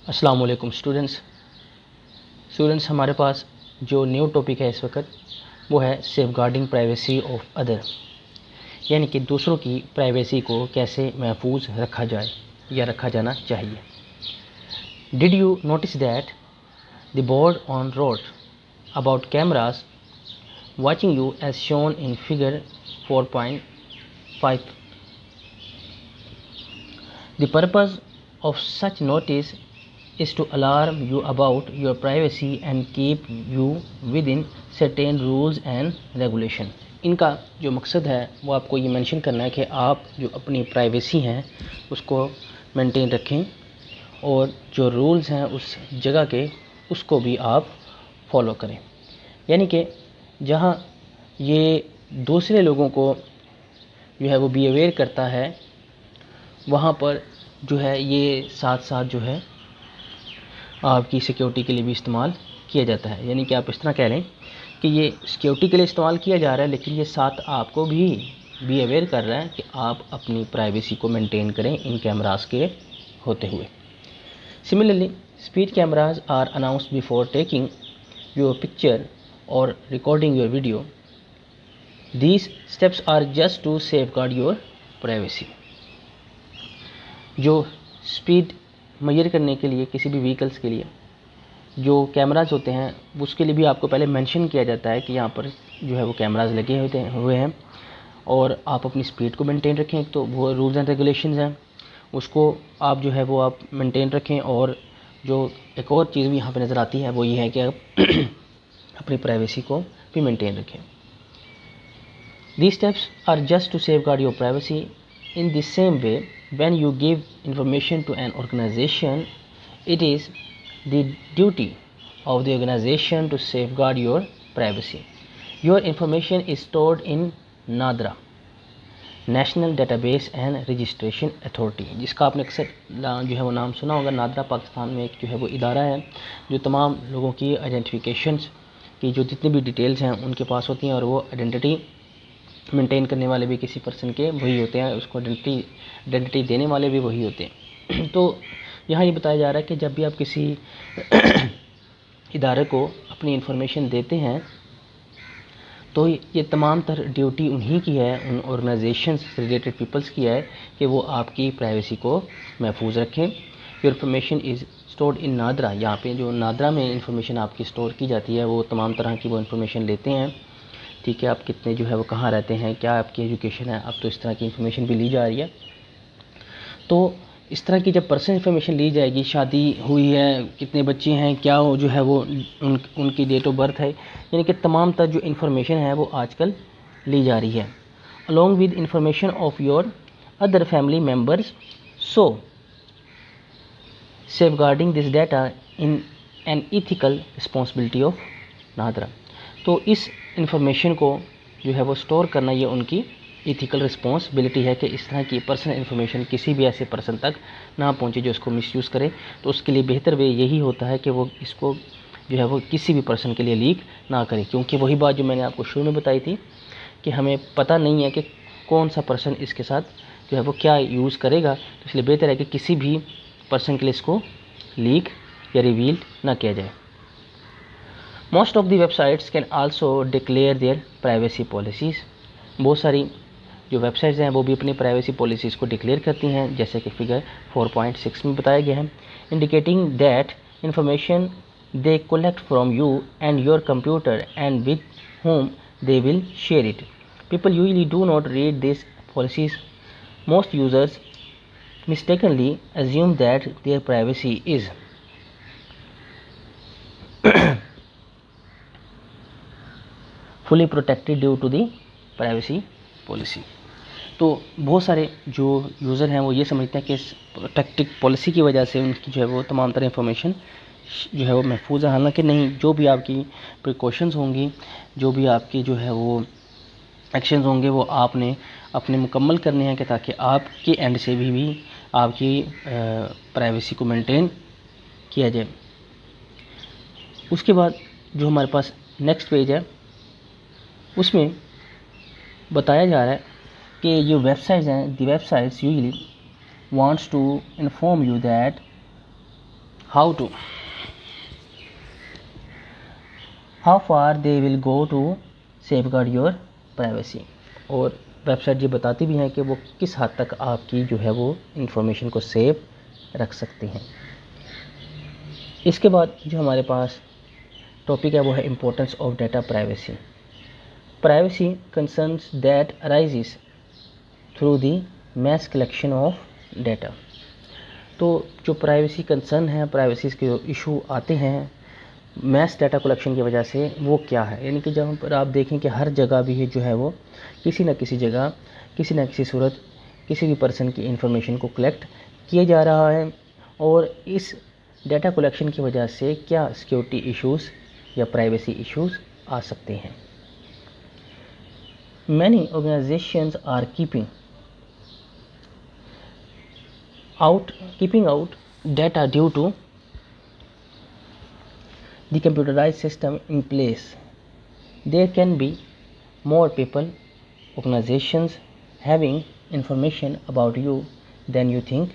अस्सलाम वालेकुम स्टूडेंट्स हमारे पास जो न्यू टॉपिक है इस वक्त वो है सेफगार्डिंग प्राइवेसी ऑफ अदर, यानी कि दूसरों की प्राइवेसी को कैसे महफूज रखा जाए या रखा जाना चाहिए। Did you notice that the board on road about cameras watching you as shown in figure 4.5? The purpose of such notice is to alarm you about your privacy and keep you within certain rules and regulation. इनका जो मकसद है वो आपको ये mention करना है कि आप जो अपनी प्राइवेसी हैं उसको मेंटेन रखें और जो रूल्स हैं उस जगह के उसको भी आप फॉलो करें। यानी कि जहाँ ये दूसरे लोगों को जो है वो बी अवेयर करता है वहाँ पर जो है ये साथ साथ जो है आपकी सिक्योरिटी के लिए भी इस्तेमाल किया जाता है। यानी कि आप इस तरह कह लें कि ये सिक्योरिटी के लिए इस्तेमाल किया जा रहा है, लेकिन ये साथ आपको भी बी अवेयर कर रहा है कि आप अपनी प्राइवेसी को मेंटेन करें इन कैमरास के होते हुए। Similarly speed cameras are announced before taking your picture और recording your video. These steps are just to safeguard your privacy. जो स्पीड मेजर करने के लिए किसी भी व्हीकल्स के लिए जो कैमराज होते हैं उसके लिए भी आपको पहले मेंशन किया जाता है कि यहाँ पर जो है वो कैमराज लगे हुए हैं और आप अपनी स्पीड को मेंटेन रखें। तो वो रूल्स एंड रेगुलेशंस हैं, उसको आप जो है वो आप मेंटेन रखें। और जो एक और चीज़ भी यहाँ पे नज़र आती है वो ये है कि आप अपनी प्राइवेसी को भी मेंटेन रखें। These steps are just to safeguard your privacy. In the same way, when you give information to an organization, it is the duty of the organization to safeguard your privacy. Your information is stored in NADRA, National Database and Registration Authority, जिसका आपने अक्सर जो है वो नाम सुना होगा। नादरा पाकिस्तान में एक जो है वो इदारा है जो तमाम लोगों की आइडेंटिफिकेशंस की जो जितनी भी डिटेल्स हैं उनके पास होती हैं और वो आइडेंटिटी मेंटेन करने वाले भी किसी पर्सन के वही होते हैं, उसको आइडेंटिटी देने वाले भी वही होते हैं। तो यहाँ ये बताया जा रहा है कि जब भी आप किसी इदारे को अपनी इन्फॉर्मेशन देते हैं तो ये तमाम तर ड्यूटी उन्हीं की है, उन ऑर्गेनाइजेशन से रिलेटेड पीपल्स की है कि वो आपकी प्राइवेसी को महफूज रखें। Your information is stored in NADRA. यहाँ पे जो नादरा में इन्फॉर्मेशन आपकी स्टोर की जाती है वो तमाम तरह की वो इन्फॉर्मेशन लेते हैं। ठीक है, आप कितने जो है वो कहाँ रहते हैं, क्या आपकी एजुकेशन है, अब तो इस तरह की इन्फॉर्मेशन भी ली जा रही है। तो इस तरह की जब पर्सनल इन्फॉर्मेशन ली जाएगी, शादी हुई है, कितने बच्चे हैं, क्या हो जो है वो उनकी डेट ऑफ बर्थ है, यानी कि तमाम तर जो इन्फॉर्मेशन है वो आजकल ली जा रही है along with information of your other family members. So safeguarding this data in an ethical responsibility of NADRA. तो इस इंफॉर्मेशन को जो है वो स्टोर करना ये उनकी इथिकल रिस्पॉन्सिबिलिटी है कि इस तरह की पर्सनल इन्फॉर्मेशन किसी भी ऐसे पर्सन तक ना पहुंचे जो इसको मिसयूज़ करे। तो उसके लिए बेहतर वे यही होता है कि वो इसको जो है वो किसी भी पर्सन के लिए लीक ना करे, क्योंकि वही बात जो मैंने आपको शुरू में बताई थी कि हमें पता नहीं है कि कौन सा पर्सन इसके साथ जो है वो क्या यूज़ करेगा। तो इसलिए बेहतर है कि किसी भी पर्सन के लिए इसको लीक या रिवील ना किया जाए। Most of the websites can also declare their privacy policies. बहुत सारी जो वेबसाइट्स हैं वो भी अपनी प्राइवेसी पॉलिसीज़ को डिक्लेयर करती हैं, जैसे कि फिगर 4.6 में बताया गया है। Indicating that information they collect from you and your computer and with whom they will share it. People usually do not read these policies. Most users mistakenly assume that their privacy is fully protected due to the privacy policy. तो बहुत सारे जो user हैं वो ये समझते हैं कि इस प्रोटेक्टिव पॉलिसी की वजह से उनकी जो है वो तमाम तरह इन्फॉर्मेशन जो है वो महफूज है। हालांकि नहीं, जो भी आपकी प्रिकॉशंस होंगी, जो भी आपकी जो है वो एक्शंस होंगे वो आपने अपने मुकम्मल करने हैं कि ताकि आपके एंड से भी आपकी प्राइवेसी को मेंटेन किया जाए। उसके बाद जो हमारे पास नेक्स्ट पेज है उसमें बताया जा रहा है कि जो वेबसाइट्स हैं, the websites usually wants to inform you that how far they will go to safeguard your privacy. और वेबसाइट ये बताती भी हैं कि वो किस हद तक आपकी जो है वो इंफॉर्मेशन को सेव रख सकती हैं। इसके बाद जो हमारे पास टॉपिक है वो है importance of data privacy. Privacy concerns that arises through the mass collection of data. तो जो प्राइवेसी कंसर्न है, प्राइवेसी के जो इशू आते हैं मैस डाटा कलेक्शन की वजह से, वो क्या है, यानी कि जहाँ पर आप देखें कि हर जगह भी जो है वो किसी न किसी जगह किसी न किसी सूरत किसी भी पर्सन की इंफॉर्मेशन को कलेक्ट किया जा रहा है। और इस डाटा कलेक्शन की वजह से क्या सिक्योरिटी इश्यूज़ या प्राइवेसी इश्यूज़ आ सकते हैं। Many organisations are keeping out data due to the computerized system in place. There can be more people, organizations having information about you than you think.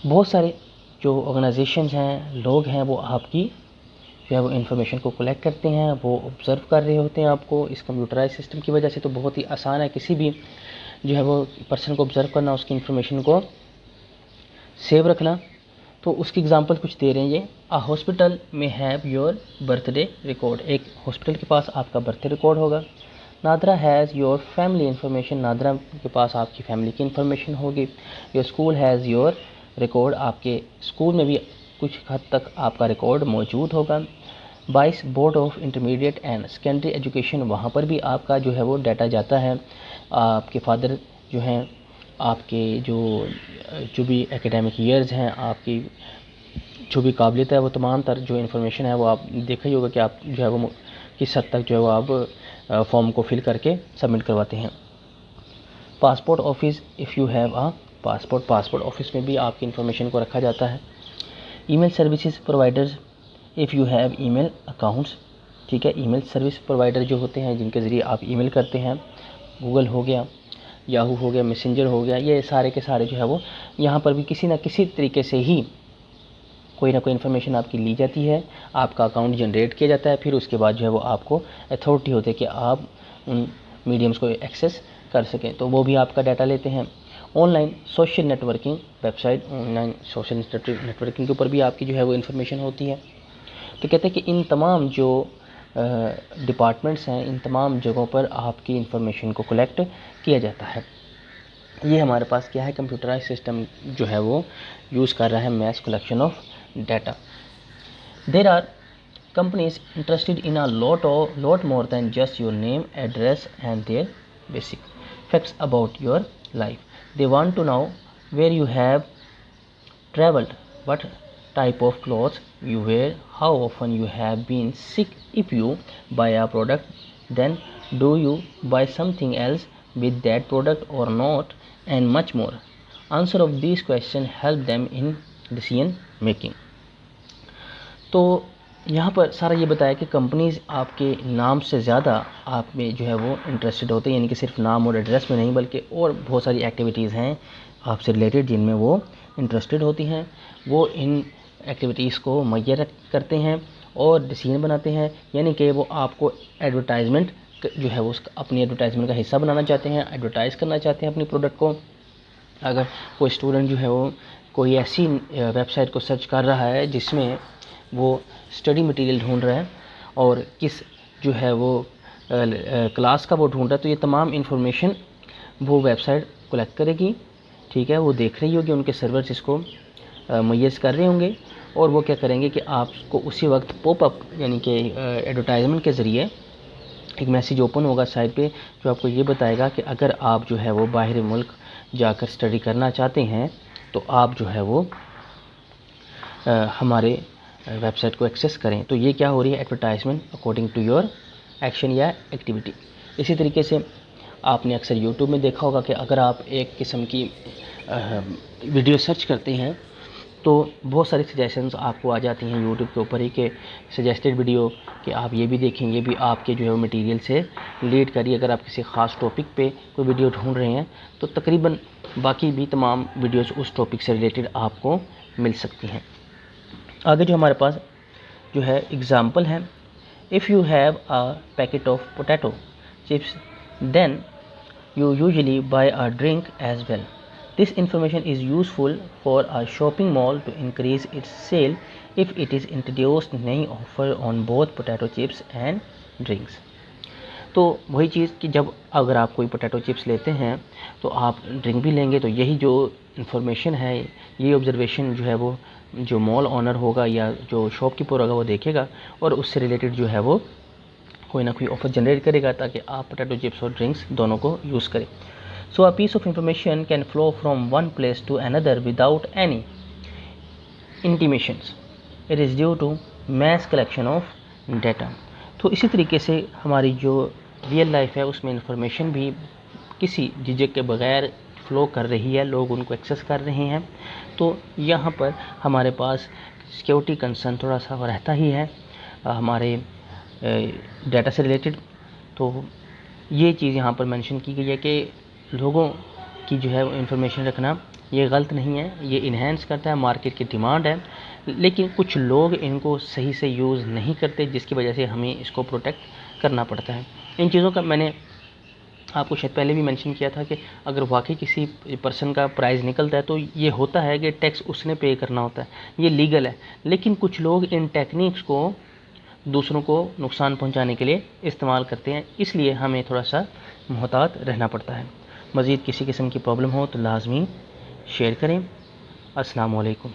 बहुत सारे जो ऑर्गेनाइजेशंस हैं, लोग हैं, वो आपकी जो है वो इन्फॉर्मेशन को कलेक्ट करते हैं, वो ऑब्ज़र्व कर रहे होते हैं आपको। इस कंप्यूटराइज सिस्टम की वजह से तो बहुत ही आसान है किसी भी जो है वो पर्सन को ऑब्ज़र्व करना, उसकी इन्फॉर्मेशन को सेव रखना। तो उसकी एग्जांपल कुछ दे रहे हैं ये। अ हॉस्पिटल में हैव योर बर्थडे रिकॉर्ड। एक हॉस्पिटल के पास आपका बर्थडे रिकॉर्ड होगा। NADRA has your family information. NADRA के पास आपकी फैमिली की इन्फॉर्मेशन होगी। Your school has your record. आपके स्कूल में भी कुछ हद तक आपका रिकॉर्ड मौजूद होगा। 22 board of intermediate and secondary education, वहाँ पर भी आपका जो है वो डाटा जाता है। आपके फादर जो हैं, आपके जो भी एकेडमिक ईयर्स हैं, आपकी जो भी काबिलियत है, वो तमाम तर जो इन्फॉर्मेशन है वो आप देखा ही होगा कि आप जो है वो किस हद तक जो है वो आप फॉर्म को फिल करके सबमिट करवाते हैं। Passport office, if you have a passport office में भी आपकी इन्फॉर्मेशन को रखा जाता है। Email services providers, if you have email accounts, ठीक है। ईमेल सर्विस प्रोवाइडर जो होते हैं जिनके ज़रिए आप ईमेल करते हैं, गूगल हो गया, याहू हो गया, मैसेंजर हो गया, ये सारे के सारे जो है वो यहाँ पर भी किसी न किसी तरीके से ही कोई ना कोई इन्फॉर्मेशन आपकी ली जाती है, आपका अकाउंट जनरेट किया जाता है, फिर उसके बाद जो है वो आपको अथॉरिटी होती है कि आप उन मीडियम्स को एक्सेस कर सकें, तो वो भी आपका डाटा लेते हैं। Online social networking website, online social networking के ऊपर भी आपकी जो है वो इन्फॉर्मेशन होती है। तो कहते हैं कि इन तमाम जो डिपार्टमेंट्स हैं, इन तमाम जगहों पर आपकी इन्फॉर्मेशन को कलेक्ट किया जाता है। ये हमारे पास क्या है, कंप्यूटराइज सिस्टम जो है वो यूज़ कर रहा है mass collection of data. There are companies interested in a lot more than just your name, address and their basic facts about your life. They want to know where you have traveled, what type of clothes you wear, how often you have been sick. If you buy a product, then do you buy something else with that product or not, and much more. Answer of these questions help them in decision making. तो यहाँ पर सारा ये बताया कि companies आपके नाम से ज़्यादा आप में जो है वो इंटरेस्टेड होते हैं, यानी कि सिर्फ नाम और एड्रेस में नहीं बल्कि और बहुत सारी एक्टिविटीज़ हैं आपसे रिलेटेड जिनमें वो इंटरेस्टेड होती हैं। वो इन एक्टिविटीज़ को मुहैया करते हैं और डिसीजन बनाते हैं, यानी कि वो आपको एडवर्टाइजमेंट जो है वो अपनी एडवर्टाइजमेंट का हिस्सा बनाना चाहते हैं, एडवर्टाइज़ करना चाहते हैं अपनी प्रोडक्ट को। अगर कोई स्टूडेंट जो है वो कोई ऐसी वेबसाइट को सर्च कर रहा है जिसमें वो स्टडी मटेरियल ढूंढ रहा है और किस जो है वो क्लास का वो ढूंढ रहा है, तो ये तमाम इन्फॉर्मेशन वो वेबसाइट कलेक्ट करेगी, ठीक है। वो देख रही होगी, उनके सर्वर्स इसको मुहैया कर रहे होंगे और वो क्या करेंगे कि आपको उसी वक्त पॉपअप यानी कि एडवर्टाइजमेंट के ज़रिए एक मैसेज ओपन होगा साइट पे जो आपको ये बताएगा कि अगर आप जो है वो बाहरी मुल्क जाकर स्टडी करना चाहते हैं तो आप जो है वो हमारे वेबसाइट को एक्सेस करें। तो ये क्या हो रही है, advertisement according to your action या एक्टिविटी। इसी तरीके से आपने अक्सर यूट्यूब में देखा होगा कि अगर आप एक किस्म की वीडियो सर्च करते हैं तो बहुत सारी सजेशंस आपको आ जाती हैं यूट्यूब के ऊपर ही कि सजेस्टेड वीडियो कि आप ये भी देखें, ये भी आपके जो है मटेरियल से रिलेट करिए। अगर आप किसी ख़ास टॉपिक पे कोई वीडियो ढूंढ रहे हैं तो तकरीबन बाकी भी तमाम वीडियोस उस टॉपिक से रिलेटेड आपको मिल सकती हैं। आगे जो हमारे पास जो है एग्ज़ाम्पल है, if you have a packet of potato chips then you usually buy a drink as well. This information is useful for a shopping mall to increase its sale if it is introduced नई offer on both potato chips and drinks. तो वही चीज़ कि जब अगर आप कोई potato chips लेते हैं तो आप ड्रिंक भी लेंगे, तो यही जो इन्फॉर्मेशन है, ये ऑब्जर्वेशन जो है वो जो मॉल ओनर होगा या जो शॉपकीपर होगा वो देखेगा और उससे रिलेटेड जो है वो कोई ना कोई ऑफर जनरेट करेगा ताकि आप पोटैटो चिप्स और ड्रिंक्स दोनों को यूज़ करें. So a piece of information can flow from one place to another without any intimations. It is due to mass collection of data. तो इसी तरीके से हमारी जो रियल लाइफ है उसमें इंफॉर्मेशन भी किसी झिझक के बगैर फ़्लो कर रही है, लोग उनको एक्सेस कर रहे हैं. तो यहाँ पर हमारे पास सिक्योरिटी कंसर्न थोड़ा सा रहता ही है हमारे डाटा से रिलेटेड. तो ये चीज़ यहाँ पर मेंशन की गई है कि लोगों की जो है वो इन्फॉर्मेशन रखना ये गलत नहीं है, ये इन्हेंस करता है, मार्केट की डिमांड है, लेकिन कुछ लोग इनको सही से यूज़ नहीं करते जिसकी वजह से हमें इसको प्रोटेक्ट करना पड़ता है. इन चीज़ों का मैंने आपको शायद पहले भी मेंशन किया था कि अगर वाकई किसी पर्सन का प्राइस निकलता है तो ये होता है कि टैक्स उसने पे करना होता है, ये लीगल है, लेकिन कुछ लोग इन टेक्निक्स को दूसरों को नुकसान पहुंचाने के लिए इस्तेमाल करते हैं, इसलिए हमें थोड़ा सा मुहतात रहना पड़ता है. मज़ीद किसी किस्म की प्रॉब्लम हो तो लाजमी शेयर करें. अस्सलाम वालेकुम.